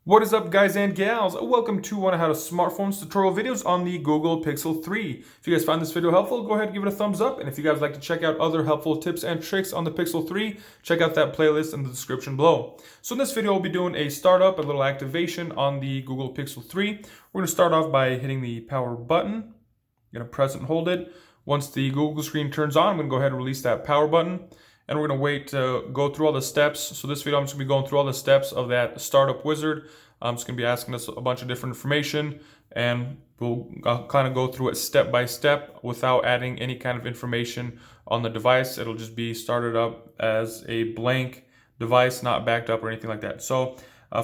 What is up, guys and gals? Welcome to one of how to smartphones tutorial videos on the Google Pixel 3. If you guys find this video helpful, go ahead and give it a thumbs up. And if you guys like to check out other helpful tips and tricks on the Pixel 3, check out that playlist in the description below. So in this video, we'll be doing a startup, a little activation on the Google Pixel 3. We're going to start off by hitting the power button. I'm going to press and hold it. Once the Google screen turns on, I'm going to go ahead and release that power button. And we're going to wait to go through all the steps. So this video, I'm just going to be going through all the steps of that startup wizard. I'm just going to be asking us a bunch of different information, and we'll kind of go through it step by step without adding any kind of information on the device. It'll just be started up as a blank device, not backed up or anything like that. So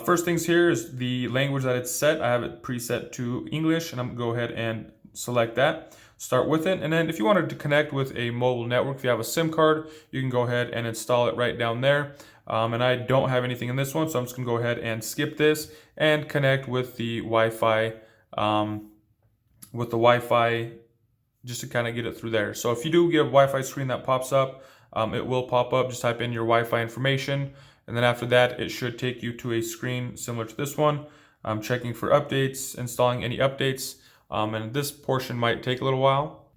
first things here is the language that it's set. I have it preset to English, and I'm going to go ahead and select that. Start with it, and then if you wanted to connect with a mobile network, if you have a SIM card, you can go ahead and install it right down there. And I don't have anything in this one, so I'm just gonna go ahead and skip this and connect with the Wi-Fi, just to kind of get it through there. So if you do get a Wi-Fi screen that pops up, it will pop up. Just type in your Wi-Fi information, and then after that, it should take you to a screen similar to this one. I'm checking for updates, installing any updates. And this portion might take a little while.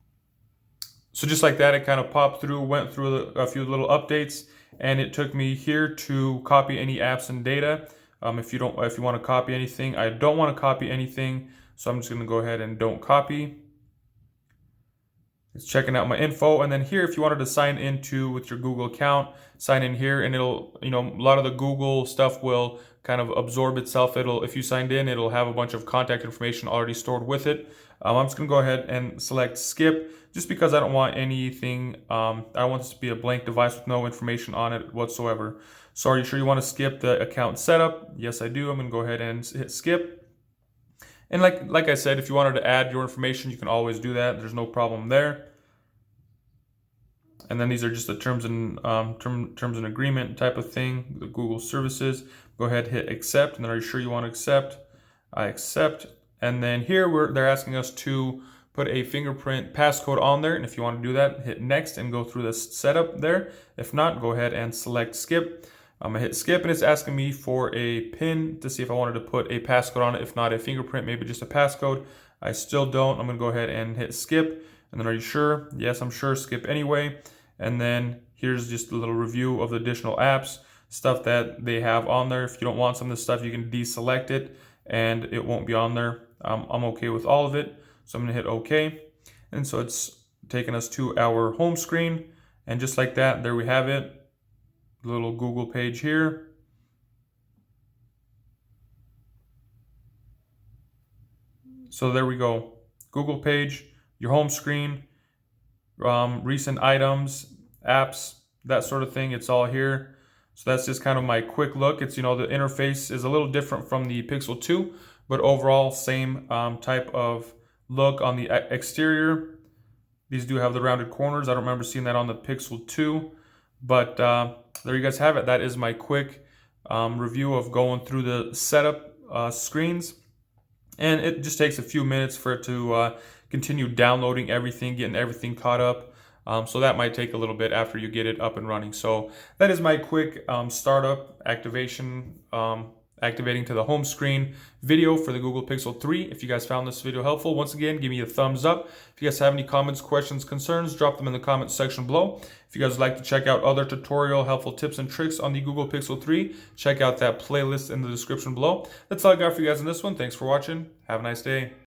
So just like that, it kind of popped through, went through a few little updates, and it took me here to copy any apps and data. If you want to copy anything, I don't want to copy anything, so I'm just going to go ahead and don't copy. It's checking out my info, and then here, if you wanted to sign into with your Google account, sign in here, and it'll, a lot of the Google stuff will kind of absorb itself. If you signed in, it'll have a bunch of contact information already stored with it. I'm just gonna go ahead and select skip, just because I don't want anything. I want this to be a blank device with no information on it whatsoever. So are you sure you want to skip the account setup? Yes, I do. I'm gonna go ahead and hit skip. And like I said, if you wanted to add your information, you can always do that. There's no problem there. And then these are just the terms and agreement type of thing, the Google services. Go ahead, hit accept, and then are you sure you want to accept? I accept. And then here they're asking us to put a fingerprint passcode on there. And if you want to do that, hit next and go through this setup there. If not, go ahead and select skip. I'm gonna hit skip, and it's asking me for a PIN to see if I wanted to put a passcode on it. If not a fingerprint, maybe just a passcode. I still don't. I'm gonna go ahead and hit skip. And then are you sure? Yes, I'm sure. Skip anyway. And then here's just a little review of the additional apps, stuff that they have on there. If you don't want some of this stuff, you can deselect it and it won't be on there. I'm okay with all of it. So I'm gonna hit okay. And so it's taking us to our home screen. And just like that, there we have it. The little Google page here. So there we go. Google page, your home screen, recent items, apps, that sort of thing. It's all here. So that's just kind of my quick look. It's, the interface is a little different from the Pixel 2, but overall same type of look on the exterior. These do have the rounded corners. I don't remember seeing that on the Pixel 2, but there you guys have it. That is my quick review of going through the setup screens. And it just takes a few minutes for it to continue downloading everything, getting everything caught up. So that might take a little bit after you get it up and running. So that is my quick startup activation, activating to the home screen video for the Google Pixel 3. If you guys found this video helpful, once again, give me a thumbs up. If you guys have any comments, questions, concerns, drop them in the comments section below. If you guys would like to check out other tutorial helpful tips and tricks on the Google Pixel 3, check out that playlist in the description below. That's all I got for you guys in this one. Thanks for watching. Have a nice day.